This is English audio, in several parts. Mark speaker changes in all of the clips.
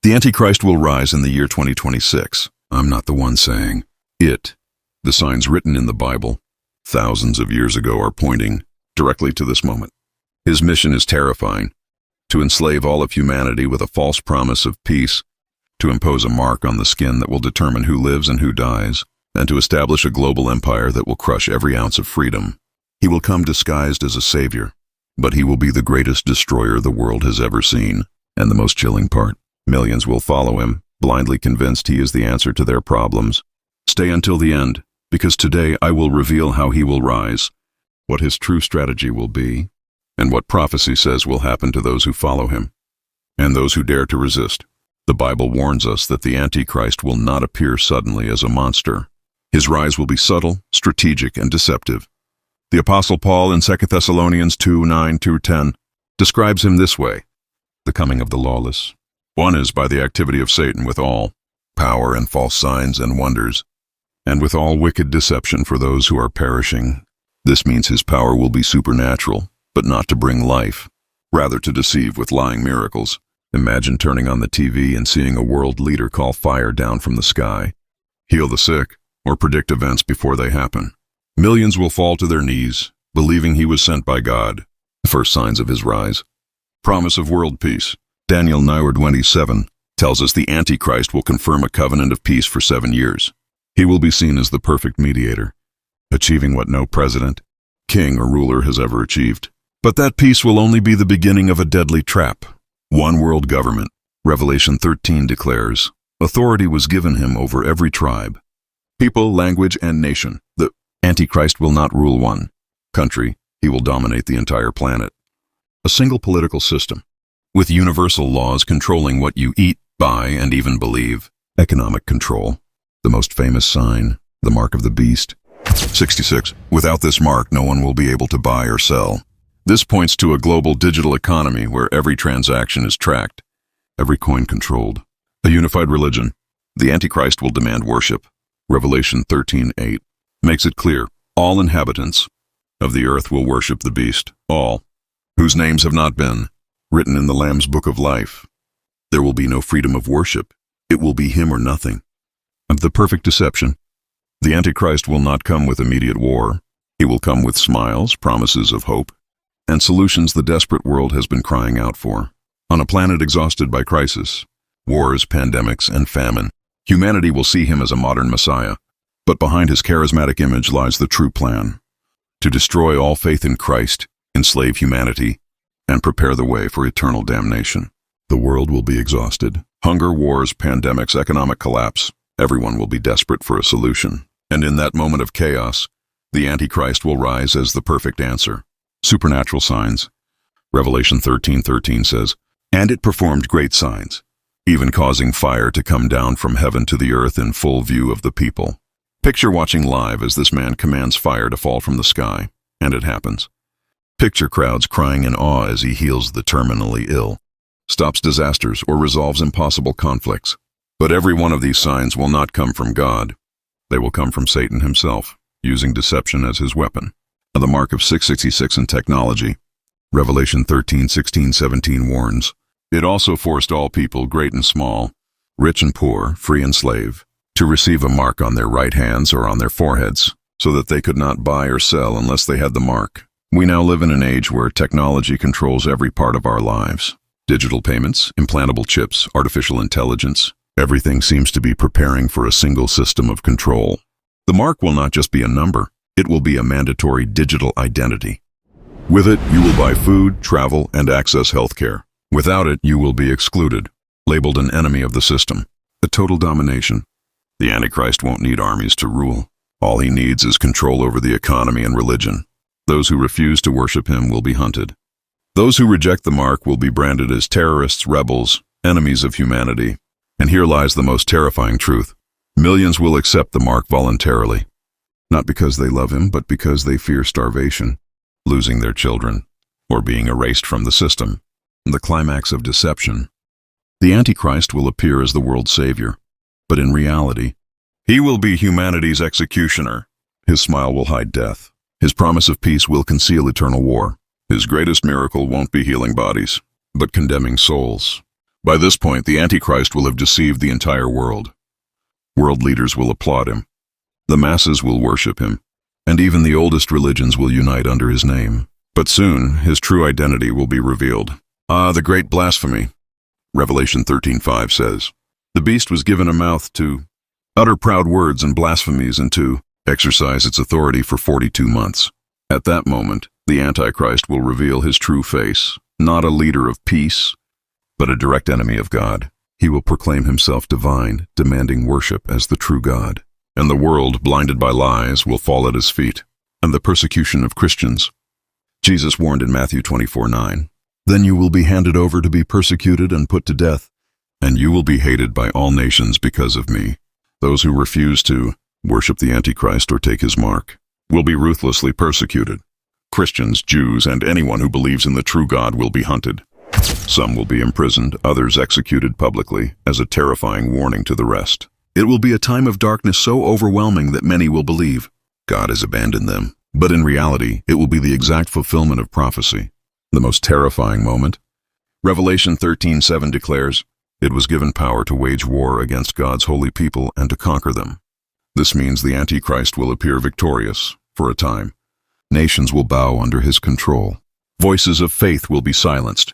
Speaker 1: The Antichrist will rise in the year 2026. I'm not the one saying it. The signs written in the Bible, thousands of years ago, are pointing directly to this moment. His mission is terrifying: to enslave all of humanity with a false promise of peace, to impose a mark on the skin that will determine who lives and who dies, and to establish a global empire that will crush every ounce of freedom. He will come disguised as a savior, but he will be the greatest destroyer the world has ever seen. And the most chilling part, millions will follow him, blindly convinced he is the answer to their problems. Stay until the end, because today I will reveal how he will rise, what his true strategy will be, and what prophecy says will happen to those who follow him, and those who dare to resist. The Bible warns us that the Antichrist will not appear suddenly as a monster. His rise will be subtle, strategic, and deceptive. The Apostle Paul in 2 Thessalonians 2:9-10 describes him this way: the coming of the lawless. One is by the activity of Satan with all power and false signs and wonders, and with all wicked deception for those who are perishing. This means his power will be supernatural, but not to bring life, rather to deceive with lying miracles. Imagine turning on the TV and seeing a world leader call fire down from the sky, heal the sick, or predict events before they happen. Millions will fall to their knees, believing he was sent by God. The first signs of his rise. Promise of world peace. Daniel 9:27 tells us the Antichrist will confirm a covenant of peace for 7 years. He will be seen as the perfect mediator, achieving what no president, king, or ruler has ever achieved. But that peace will only be the beginning of a deadly trap. One world government. Revelation 13 declares, authority was given him over every tribe, people, language, and nation. The Antichrist will not rule one country. He will dominate the entire planet. A single political system, with universal laws controlling what you eat, buy, and even believe. Economic control. The most famous sign, the mark of the beast. 66. Without this mark, no one will be able to buy or sell. This points to a global digital economy where every transaction is tracked, every coin controlled. A unified religion. The Antichrist will demand worship. Revelation 13:8 makes it clear, all inhabitants of the earth will worship the beast, all whose names have not been written in the Lamb's book of life. There will be no freedom of worship. It will be him or nothing. Of the perfect deception. The Antichrist will not come with immediate war. He will come with smiles, promises of hope, and solutions the desperate world has been crying out for. On a planet exhausted by crisis, wars, pandemics, and famine, humanity will see him as a modern Messiah. But behind his charismatic image lies the true plan: to destroy all faith in Christ, enslave humanity, and prepare the way for eternal damnation. The world will be exhausted. Hunger, wars, pandemics, economic collapse. Everyone will be desperate for a solution. And in that moment of chaos, the Antichrist will rise as the perfect answer. Supernatural signs. Revelation 13:13 says, and it performed great signs, even causing fire to come down from heaven to the earth in full view of the people. Picture watching live as this man commands fire to fall from the sky, and it happens. Picture crowds crying in awe as he heals the terminally ill, stops disasters, or resolves impossible conflicts. But every one of these signs will not come from God. They will come from Satan himself, using deception as his weapon. The mark of 666 in technology. Revelation 13:16-17 warns, it also forced all people, great and small, rich and poor, free and slave, to receive a mark on their right hands or on their foreheads, so that they could not buy or sell unless they had the mark. We now live in an age where technology controls every part of our lives. Digital payments, implantable chips, artificial intelligence, everything seems to be preparing for a single system of control. The mark will not just be a number, it will be a mandatory digital identity. With it, you will buy food, travel, and access healthcare. Without it, you will be excluded, labeled an enemy of the system. A total domination. The Antichrist won't need armies to rule. All he needs is control over the economy and religion. Those who refuse to worship him will be hunted. Those who reject the mark will be branded as terrorists, rebels, enemies of humanity. And here lies the most terrifying truth. Millions will accept the mark voluntarily. Not because they love him, but because they fear starvation, losing their children, or being erased from the system. The climax of deception. The Antichrist will appear as the world's savior, but in reality, he will be humanity's executioner. His smile will hide death. His promise of peace will conceal eternal war. His greatest miracle won't be healing bodies, but condemning souls. By this point, the Antichrist will have deceived the entire world. World leaders will applaud him. The masses will worship him. And even the oldest religions will unite under his name. But soon, his true identity will be revealed. Ah, the great blasphemy. Revelation 13:5 says, "The beast was given a mouth to utter proud words and blasphemies and to exercise its authority for 42 months. At that moment, the Antichrist will reveal his true face, not a leader of peace, but a direct enemy of God. He will proclaim himself divine, demanding worship as the true God. And the world, blinded by lies, will fall at his feet. And the persecution of Christians. Jesus warned in Matthew 24:9, "Then you will be handed over to be persecuted and put to death, and you will be hated by all nations because of me." Those who refuse to worship the Antichrist or take his mark will be ruthlessly persecuted. Christians, Jews, and anyone who believes in the true God will be hunted. Some will be imprisoned, others executed publicly, as a terrifying warning to the rest. It will be a time of darkness so overwhelming that many will believe God has abandoned them. But in reality, it will be the exact fulfillment of prophecy. The most terrifying moment. Revelation 13:7 declares, "It was given power to wage war against God's holy people and to conquer them." This means the Antichrist will appear victorious, for a time. Nations will bow under his control. Voices of faith will be silenced.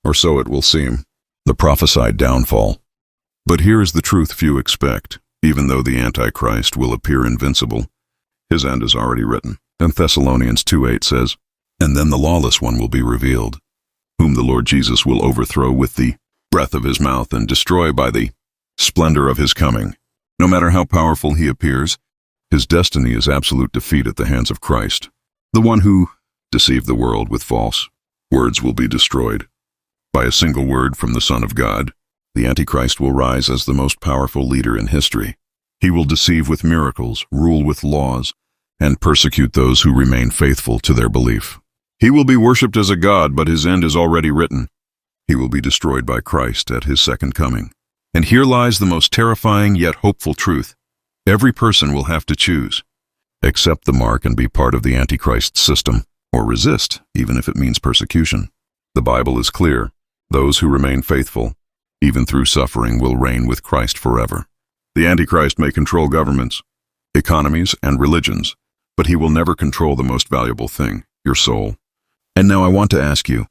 Speaker 1: Or so it will seem. The prophesied downfall. But here is the truth few expect. Even though the Antichrist will appear invincible, his end is already written. And Thessalonians 2:8 says, "And then the lawless one will be revealed, whom the Lord Jesus will overthrow with the breath of his mouth and destroy by the splendor of his coming." No matter how powerful he appears, his destiny is absolute defeat at the hands of Christ. The one who deceived the world with false words will be destroyed. By a single word from the Son of God, the Antichrist will rise as the most powerful leader in history. He will deceive with miracles, rule with laws, and persecute those who remain faithful to their belief. He will be worshipped as a god, but his end is already written. He will be destroyed by Christ at his second coming. And here lies the most terrifying yet hopeful truth. Every person will have to choose. Accept the mark and be part of the Antichrist's system, or resist, even if it means persecution. The Bible is clear. Those who remain faithful, even through suffering, will reign with Christ forever. The Antichrist may control governments, economies, and religions, but he will never control the most valuable thing, your soul. And now I want to ask you,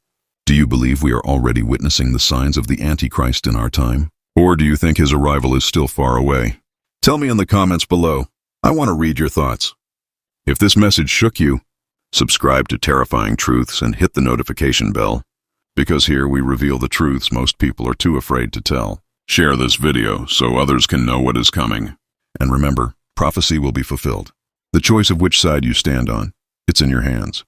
Speaker 1: do you believe we are already witnessing the signs of the Antichrist in our time? Or do you think his arrival is still far away? Tell me in the comments below. I want to read your thoughts. If this message shook you, subscribe to Terrifying Truths and hit the notification bell, because here we reveal the truths most people are too afraid to tell. Share this video so others can know what is coming. And remember, prophecy will be fulfilled. The choice of which side you stand on, it's in your hands.